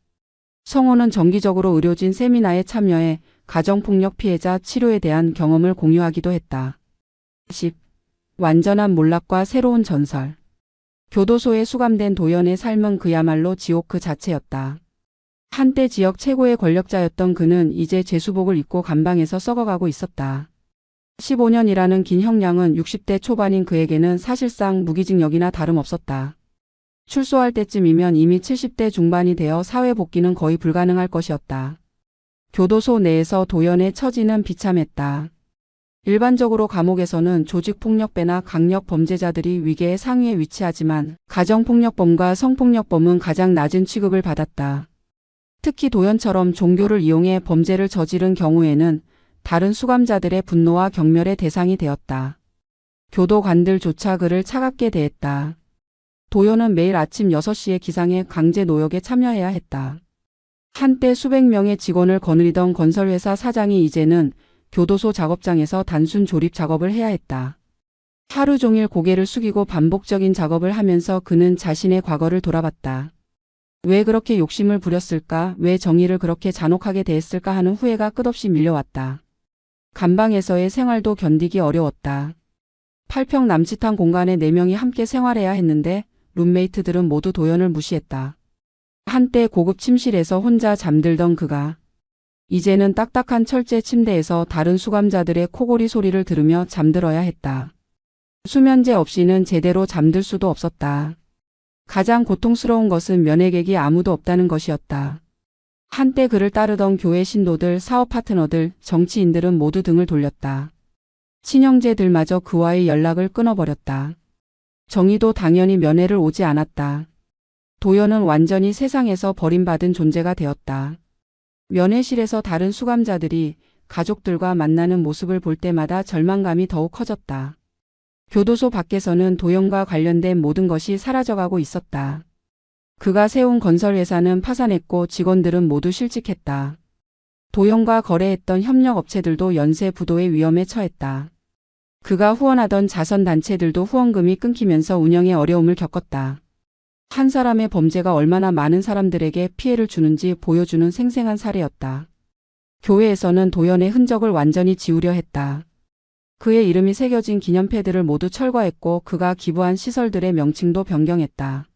성호는 정기적으로 의료진 세미나에 참여해 가정폭력 피해자 치료에 대한 경험을 공유하기도 했다. 10. 완전한 몰락과 새로운 전설. 교도소에 수감된 도연의 삶은 그야말로 지옥 그 자체였다. 한때 지역 최고의 권력자였던 그는 이제 제수복을 입고 감방에서 썩어가고 있었다. 15년이라는 긴 형량은 60대 초반인 그에게는 사실상 무기징역이나 다름없었다. 출소할 때쯤이면 이미 70대 중반이 되어 사회 복귀는 거의 불가능할 것이었다. 교도소 내에서 도연의 처지는 비참했다. 일반적으로 감옥에서는 조직폭력배나 강력 범죄자들이 위계의 상위에 위치하지만 가정폭력범과 성폭력범은 가장 낮은 취급을 받았다. 특히 도연처럼 종교를 이용해 범죄를 저지른 경우에는 다른 수감자들의 분노와 경멸의 대상이 되었다. 교도관들조차 그를 차갑게 대했다. 도연은 매일 아침 6시에 기상해 강제 노역에 참여해야 했다. 한때 수백 명의 직원을 거느리던 건설회사 사장이 이제는 교도소 작업장에서 단순 조립 작업을 해야 했다. 하루 종일 고개를 숙이고 반복적인 작업을 하면서 그는 자신의 과거를 돌아봤다. 왜 그렇게 욕심을 부렸을까? 왜 정의를 그렇게 잔혹하게 대했을까 하는 후회가 끝없이 밀려왔다. 감방에서의 생활도 견디기 어려웠다. 8평 남짓한 공간에 4명이 함께 생활해야 했는데 룸메이트들은 모두 도연을 무시했다. 한때 고급 침실에서 혼자 잠들던 그가 이제는 딱딱한 철제 침대에서 다른 수감자들의 코골이 소리를 들으며 잠들어야 했다. 수면제 없이는 제대로 잠들 수도 없었다. 가장 고통스러운 것은 면회객이 아무도 없다는 것이었다. 한때 그를 따르던 교회 신도들, 사업 파트너들, 정치인들은 모두 등을 돌렸다. 친형제들마저 그와의 연락을 끊어버렸다. 정의도 당연히 면회를 오지 않았다. 도연은 완전히 세상에서 버림받은 존재가 되었다. 면회실에서 다른 수감자들이 가족들과 만나는 모습을 볼 때마다 절망감이 더욱 커졌다. 교도소 밖에서는 도연과 관련된 모든 것이 사라져가고 있었다. 그가 세운 건설회사는 파산했고 직원들은 모두 실직했다. 도연과 거래했던 협력업체들도 연쇄 부도의 위험에 처했다. 그가 후원하던 자선단체들도 후원금이 끊기면서 운영에 어려움을 겪었다. 한 사람의 범죄가 얼마나 많은 사람들에게 피해를 주는지 보여주는 생생한 사례였다. 교회에서는 도연의 흔적을 완전히 지우려 했다. 그의 이름이 새겨진 기념패들을 모두 철거했고 그가 기부한 시설들의 명칭도 변경했다.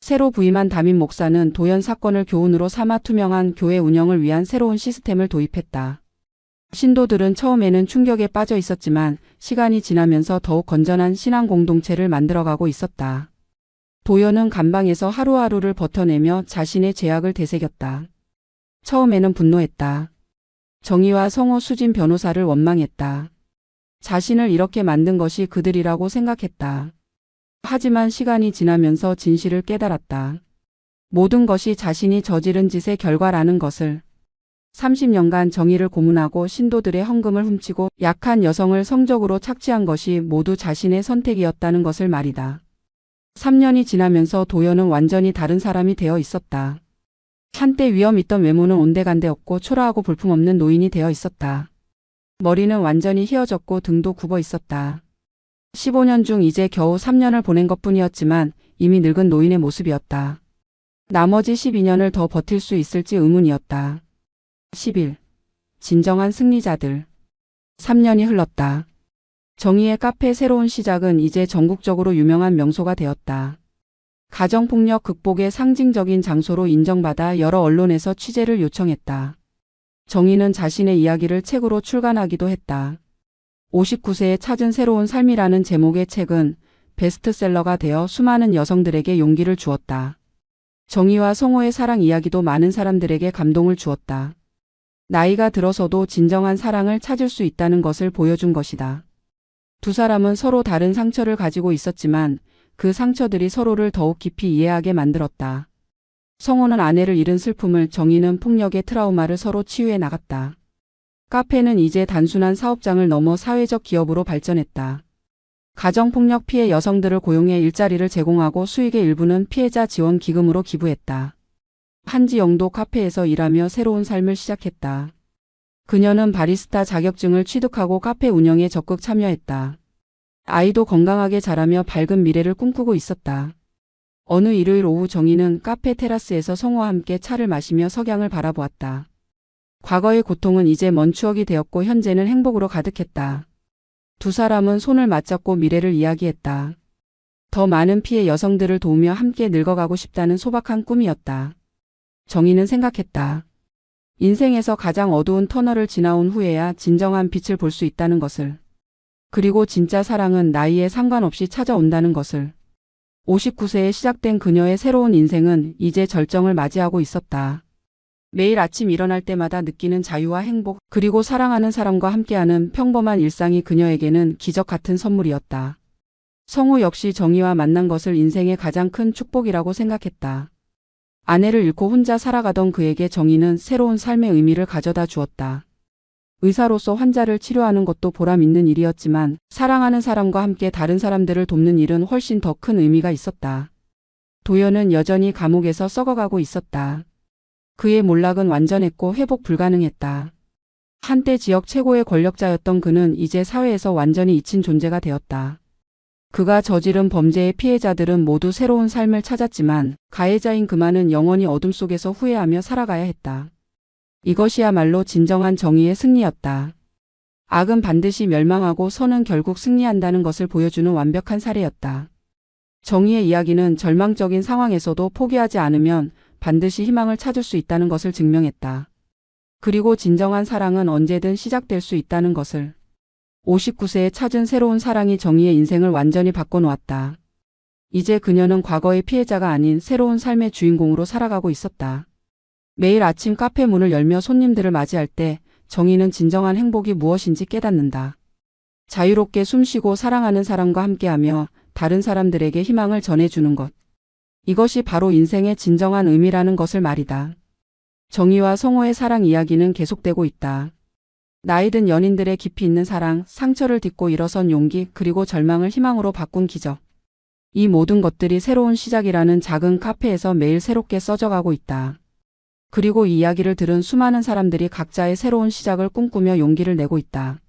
새로 부임한 담임 목사는 도연 사건을 교훈으로 삼아 투명한 교회 운영을 위한 새로운 시스템을 도입했다. 신도들은 처음에는 충격에 빠져 있었지만 시간이 지나면서 더욱 건전한 신앙 공동체를 만들어가고 있었다. 도연은 감방에서 하루하루를 버텨내며 자신의 죄악을 되새겼다. 처음에는 분노했다. 정의와 성호 수진 변호사를 원망했다. 자신을 이렇게 만든 것이 그들이라고 생각했다. 하지만 시간이 지나면서 진실을 깨달았다. 모든 것이 자신이 저지른 짓의 결과라는 것을. 30년간 정의를 고문하고 신도들의 헌금을 훔치고 약한 여성을 성적으로 착취한 것이 모두 자신의 선택이었다는 것을 말이다. 3년이 지나면서 도연은 완전히 다른 사람이 되어 있었다. 한때 위험 있던 외모는 온데간데 없고 초라하고 볼품없는 노인이 되어 있었다. 머리는 완전히 휘어졌고 등도 굽어 있었다. 15년 중 이제 겨우 3년을 보낸 것뿐이었지만 이미 늙은 노인의 모습이었다. 나머지 12년을 더 버틸 수 있을지 의문이었다. 10일. 진정한 승리자들. 3년이 흘렀다. 정희의 카페 새로운 시작은 이제 전국적으로 유명한 명소가 되었다. 가정폭력 극복의 상징적인 장소로 인정받아 여러 언론에서 취재를 요청했다. 정희는 자신의 이야기를 책으로 출간하기도 했다. 59세에 찾은 새로운 삶이라는 제목의 책은 베스트셀러가 되어 수많은 여성들에게 용기를 주었다. 정희와 성호의 사랑 이야기도 많은 사람들에게 감동을 주었다. 나이가 들어서도 진정한 사랑을 찾을 수 있다는 것을 보여준 것이다. 두 사람은 서로 다른 상처를 가지고 있었지만 그 상처들이 서로를 더욱 깊이 이해하게 만들었다. 성호는 아내를 잃은 슬픔을, 정희는 폭력의 트라우마를 서로 치유해 나갔다. 카페는 이제 단순한 사업장을 넘어 사회적 기업으로 발전했다. 가정폭력 피해 여성들을 고용해 일자리를 제공하고 수익의 일부는 피해자 지원 기금으로 기부했다. 한지영도 카페에서 일하며 새로운 삶을 시작했다. 그녀는 바리스타 자격증을 취득하고 카페 운영에 적극 참여했다. 아이도 건강하게 자라며 밝은 미래를 꿈꾸고 있었다. 어느 일요일 오후 정희는 카페 테라스에서 성호와 함께 차를 마시며 석양을 바라보았다. 과거의 고통은 이제 먼 추억이 되었고 현재는 행복으로 가득했다. 두 사람은 손을 맞잡고 미래를 이야기했다. 더 많은 피해 여성들을 도우며 함께 늙어가고 싶다는 소박한 꿈이었다. 정희는 생각했다. 인생에서 가장 어두운 터널을 지나온 후에야 진정한 빛을 볼 수 있다는 것을. 그리고 진짜 사랑은 나이에 상관없이 찾아온다는 것을. 59세에 시작된 그녀의 새로운 인생은 이제 절정을 맞이하고 있었다. 매일 아침 일어날 때마다 느끼는 자유와 행복, 그리고 사랑하는 사람과 함께하는 평범한 일상이 그녀에게는 기적 같은 선물이었다. 성우 역시 정희와 만난 것을 인생의 가장 큰 축복이라고 생각했다. 아내를 잃고 혼자 살아가던 그에게 정희는 새로운 삶의 의미를 가져다 주었다. 의사로서 환자를 치료하는 것도 보람 있는 일이었지만 사랑하는 사람과 함께 다른 사람들을 돕는 일은 훨씬 더 큰 의미가 있었다. 도연은 여전히 감옥에서 썩어가고 있었다. 그의 몰락은 완전했고 회복 불가능했다. 한때 지역 최고의 권력자였던 그는 이제 사회에서 완전히 잊힌 존재가 되었다. 그가 저지른 범죄의 피해자들은 모두 새로운 삶을 찾았지만 가해자인 그만은 영원히 어둠 속에서 후회하며 살아가야 했다. 이것이야말로 진정한 정의의 승리였다. 악은 반드시 멸망하고 선은 결국 승리한다는 것을 보여주는 완벽한 사례였다. 정의의 이야기는 절망적인 상황에서도 포기하지 않으면 반드시 희망을 찾을 수 있다는 것을 증명했다. 그리고 진정한 사랑은 언제든 시작될 수 있다는 것을. 59세에 찾은 새로운 사랑이 정희의 인생을 완전히 바꿔놓았다. 이제 그녀는 과거의 피해자가 아닌 새로운 삶의 주인공으로 살아가고 있었다. 매일 아침 카페 문을 열며 손님들을 맞이할 때 정희는 진정한 행복이 무엇인지 깨닫는다. 자유롭게 숨쉬고 사랑하는 사람과 함께하며 다른 사람들에게 희망을 전해주는 것. 이것이 바로 인생의 진정한 의미라는 것을 말이다. 정희와 성호의 사랑 이야기는 계속되고 있다. 나이든 연인들의 깊이 있는 사랑, 상처를 딛고 일어선 용기, 그리고 절망을 희망으로 바꾼 기적. 이 모든 것들이 새로운 시작이라는 작은 카페에서 매일 새롭게 써져가고 있다. 그리고 이 이야기를 들은 수많은 사람들이 각자의 새로운 시작을 꿈꾸며 용기를 내고 있다.